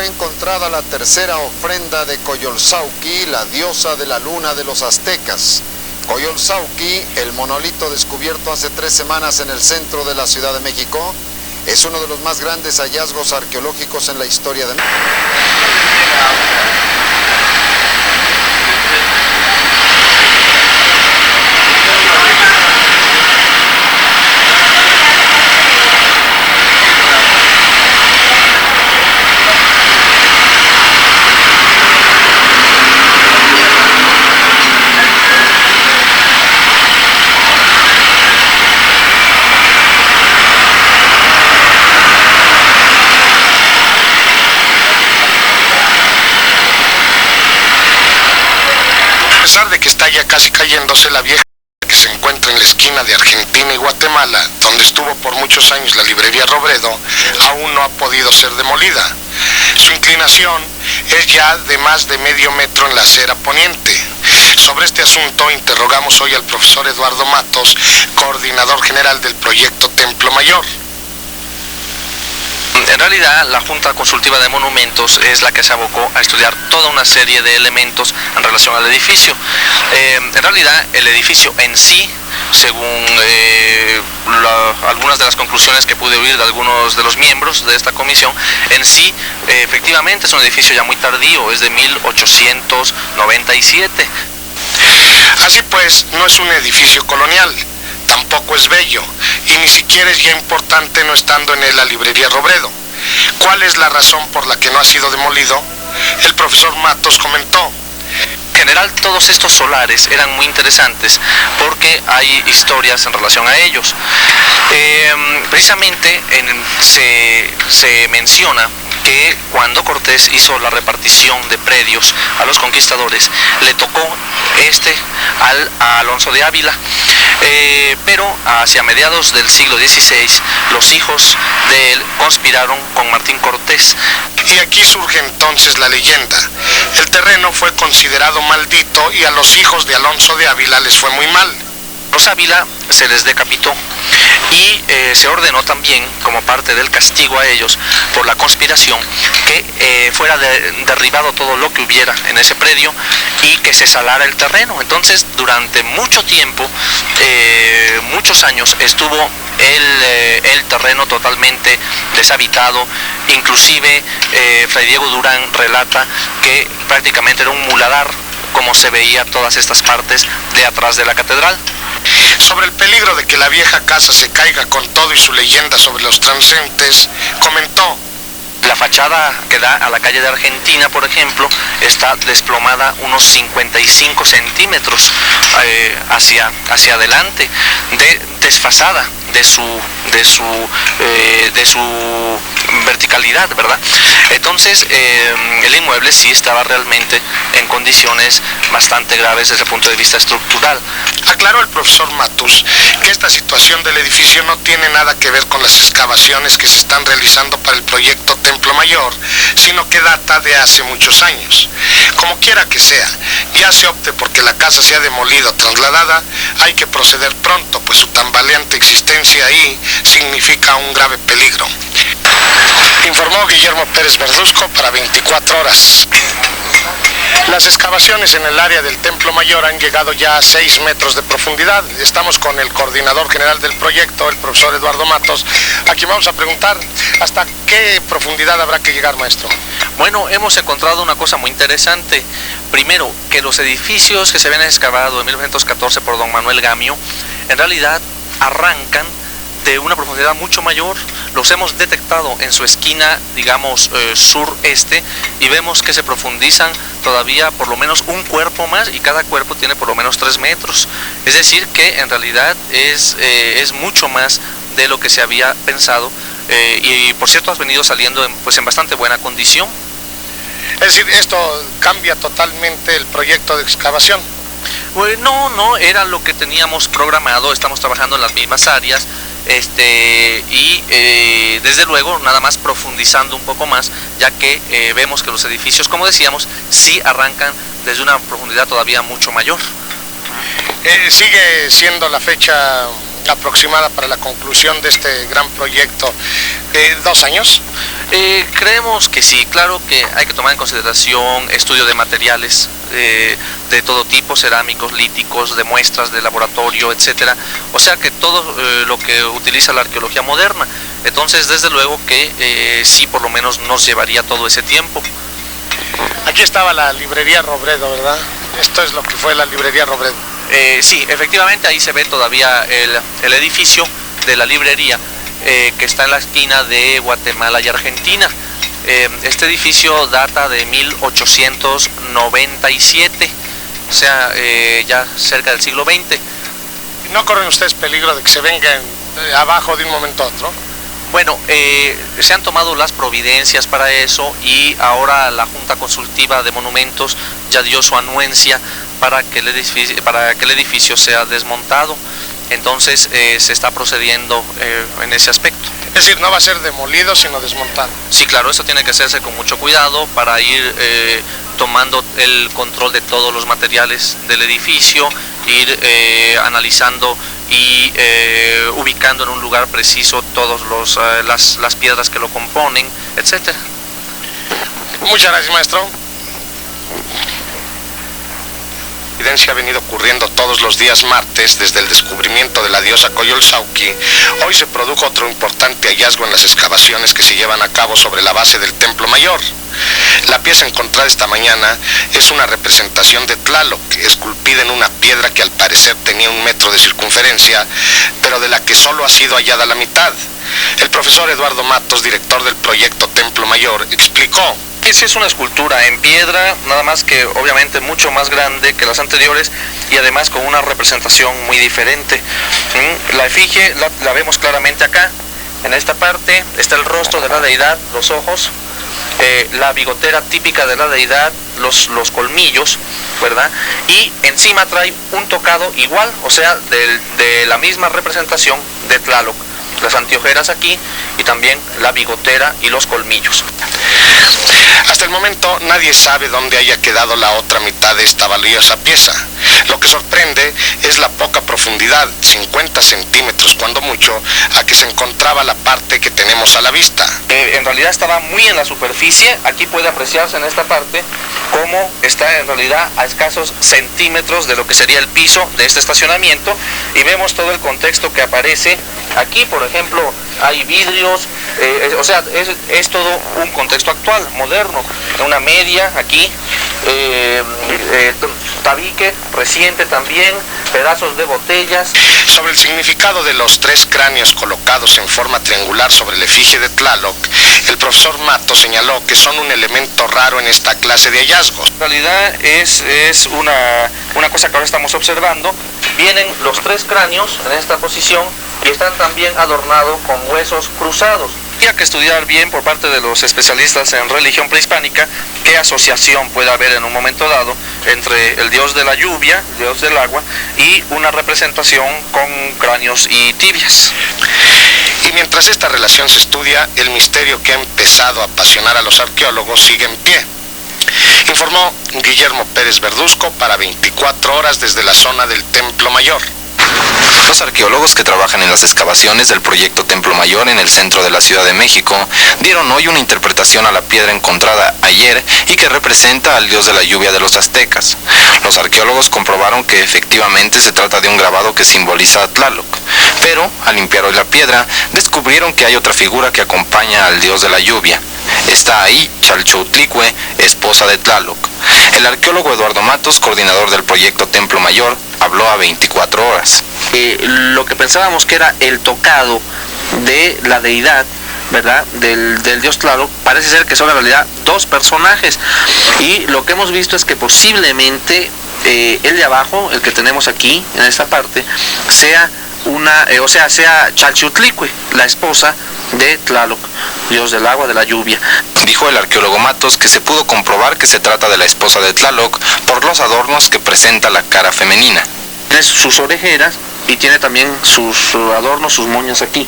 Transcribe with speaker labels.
Speaker 1: fue encontrada la tercera ofrenda de Coyolxauhqui, la diosa de la luna de los aztecas. Coyolxauhqui, el monolito descubierto hace 3 semanas en el centro de la Ciudad de México, es uno de los más grandes hallazgos arqueológicos en la historia de México.
Speaker 2: A pesar de que está ya casi cayéndose, la vieja que se encuentra en la esquina de Argentina y Guatemala, donde estuvo por muchos años la librería Robredo, aún no ha podido ser demolida. Su inclinación es ya de más de medio metro en la acera poniente. Sobre este asunto interrogamos hoy al profesor Eduardo Matos, coordinador general del proyecto Templo Mayor.
Speaker 3: En realidad, la Junta Consultiva de Monumentos es la que se abocó a estudiar toda una serie de elementos en relación al edificio. En realidad, el edificio en sí, según algunas de las conclusiones que pude oír de algunos de los miembros de esta comisión, en sí, efectivamente es un edificio ya muy tardío, es de 1897.
Speaker 2: Así pues, no es un edificio colonial. Tampoco es bello, y ni siquiera es ya importante no estando en él la librería Robredo. ¿Cuál es la razón por la que no ha sido demolido? El profesor Matos comentó.
Speaker 3: En general, todos estos solares eran muy interesantes porque hay historias en relación a ellos. Precisamente se menciona que cuando Cortés hizo la repartición de predios a los conquistadores, le tocó a Alonso de Ávila, pero hacia mediados del siglo XVI, los hijos de él conspiraron con Martín Cortés.
Speaker 2: Y aquí surge entonces la leyenda. El terreno fue considerado maldito y a los hijos de Alonso de Ávila les fue muy mal.
Speaker 3: Los Ávila se les decapitó y se ordenó también, como parte del castigo a ellos por la conspiración, que fuera derribado todo lo que hubiera en ese predio y que se salara el terreno. Entonces, durante mucho tiempo, muchos años, estuvo el terreno totalmente deshabitado. Inclusive, Fray Diego Durán relata que prácticamente era un muladar, como se veía todas estas partes de atrás de la catedral.
Speaker 2: Sobre el peligro de que la vieja casa se caiga con todo y su leyenda sobre los transeúntes, comentó.
Speaker 3: La fachada que da a la calle de Argentina, por ejemplo, está desplomada unos 55 centímetros hacia adelante, desfasada de su verticalidad, ¿verdad? Entonces, el inmueble sí estaba realmente en condiciones bastante graves desde el punto de vista estructural.
Speaker 2: Aclaró el profesor Matus que esta situación del edificio no tiene nada que ver con las excavaciones que se están realizando para el proyecto Templo Mayor, sino que data de hace muchos años. Como quiera que sea, ya se opte porque la casa sea demolida o trasladada, hay que proceder pronto, pues su tambaleante existencia ahí significa un grave peligro. Informó Guillermo Pérez Verduzco para 24 horas. Las excavaciones en el área del Templo Mayor han llegado ya a 6 metros de profundidad. Estamos con el coordinador general del proyecto, el profesor Eduardo Matos, a quien vamos a preguntar hasta qué profundidad habrá que llegar, maestro.
Speaker 3: Bueno, hemos encontrado una cosa muy interesante. Primero, que los edificios que se habían excavado en 1914 por don Manuel Gamio, en realidad arrancan de una profundidad mucho mayor. Los hemos detectado en su esquina, digamos, sureste, y vemos que se profundizan todavía por lo menos un cuerpo más, y cada cuerpo tiene por lo menos 3 metros. Es decir, que en realidad es mucho más de lo que se había pensado, y por cierto has venido saliendo en bastante buena condición.
Speaker 2: Es decir, esto cambia totalmente el proyecto de excavación.
Speaker 3: Bueno, no, era lo que teníamos programado. Estamos trabajando en las mismas áreas, y desde luego nada más profundizando un poco más, ya que vemos que los edificios, como decíamos, sí arrancan desde una profundidad todavía mucho mayor.
Speaker 2: ¿Sigue siendo la fecha aproximada para la conclusión de este gran proyecto 2 años?
Speaker 3: Creemos que sí, claro que hay que tomar en consideración estudio de materiales de todo tipo, cerámicos, líticos, de muestras de laboratorio, etcétera. O sea que todo lo que utiliza la arqueología moderna. Entonces, desde luego que sí, por lo menos nos llevaría todo ese tiempo.
Speaker 2: Aquí estaba la librería Robredo, ¿verdad? Esto es lo que fue la librería Robredo.
Speaker 3: Sí, efectivamente, ahí se ve todavía el edificio de la librería que está en la esquina de Guatemala y Argentina. Este edificio data de 1897, o sea, ya cerca del siglo XX.
Speaker 2: ¿No corren ustedes peligro de que se vengan abajo de un momento a otro?
Speaker 3: Bueno, se han tomado las providencias para eso y ahora la Junta Consultiva de Monumentos ya dio su anuencia para que el edificio sea desmontado. Entonces se está procediendo en ese aspecto.
Speaker 2: Es decir, no va a ser demolido, sino desmontado.
Speaker 3: Sí, claro, eso tiene que hacerse con mucho cuidado para ir tomando el control de todos los materiales del edificio, ir analizando y ubicando en un lugar preciso todas las piedras que lo componen, etcétera.
Speaker 2: Muchas gracias, maestro. La evidencia ha venido ocurriendo todos los días martes desde el descubrimiento de la diosa Coyolxauhqui. Hoy se produjo otro importante hallazgo en las excavaciones que se llevan a cabo sobre la base del Templo Mayor. La pieza encontrada esta mañana es una representación de Tlaloc, esculpida en una piedra que al parecer tenía 1 metro de circunferencia, pero de la que solo ha sido hallada la mitad. El profesor Eduardo Matos, director del proyecto Templo Mayor, explicó:
Speaker 3: Esa es una escultura en piedra, nada más que obviamente mucho más grande que las anteriores y además con una representación muy diferente. La efigie la vemos claramente acá. En esta parte está el rostro de la deidad, los ojos, la bigotera típica de la deidad, los colmillos, ¿verdad? Y encima trae un tocado igual, o sea, de la misma representación de Tlaloc. Las anteojeras aquí y también la bigotera y los colmillos.
Speaker 2: Hasta el momento nadie sabe dónde haya quedado la otra mitad de esta valiosa pieza. Lo que sorprende es la poca profundidad, 50 centímetros cuando mucho, a que se encontraba la parte que tenemos a la vista.
Speaker 3: En realidad estaba muy en la superficie. Aquí puede apreciarse en esta parte cómo está en realidad a escasos centímetros de lo que sería el piso de este estacionamiento, y vemos todo el contexto que aparece aquí. Por ejemplo, hay vidrios, o sea, es todo un contexto actual, moderno. Una media aquí, tabique reciente también, pedazos de botellas.
Speaker 2: Sobre el significado de los 3 cráneos colocados en forma triangular sobre la efigie de Tlaloc, el profesor Mato señaló que son un elemento raro en esta clase de hallazgos.
Speaker 3: En realidad es una cosa que ahora estamos observando. Vienen los 3 cráneos en esta posición y están también adornados con huesos cruzados. Habría que estudiar bien por parte de los especialistas en religión prehispánica qué asociación puede haber en un momento dado entre el dios de la lluvia, el dios del agua, y una representación con cráneos y tibias.
Speaker 2: Y mientras esta relación se estudia, el misterio que ha empezado a apasionar a los arqueólogos sigue en pie. Informó Guillermo Pérez Verduzco para 24 horas desde la zona del Templo Mayor.
Speaker 4: Los arqueólogos que trabajan en las excavaciones del proyecto Templo Mayor en el centro de la Ciudad de México dieron hoy una interpretación a la piedra encontrada ayer y que representa al dios de la lluvia de los aztecas. Los arqueólogos comprobaron que efectivamente se trata de un grabado que simboliza a Tlaloc, pero al limpiar hoy la piedra descubrieron que hay otra figura que acompaña al dios de la lluvia. Está ahí Chalchotlicue, esposa de Tlaloc. El arqueólogo Eduardo Matos, coordinador del proyecto Templo Mayor, habló a 24 horas.
Speaker 3: Lo que pensábamos que era el tocado de la deidad, ¿verdad?, del dios Tlaloc, parece ser que son en realidad 2 personajes, y lo que hemos visto es que posiblemente el de abajo, el que tenemos aquí en esta parte, sea sea Chalchotlicue, la esposa de Tlaloc, dios del agua, de la lluvia.
Speaker 4: Dijo el arqueólogo Matos que se pudo comprobar que se trata de la esposa de Tlaloc por los adornos que presenta la cara femenina.
Speaker 3: Tiene sus orejeras y tiene también sus adornos, sus moñas aquí.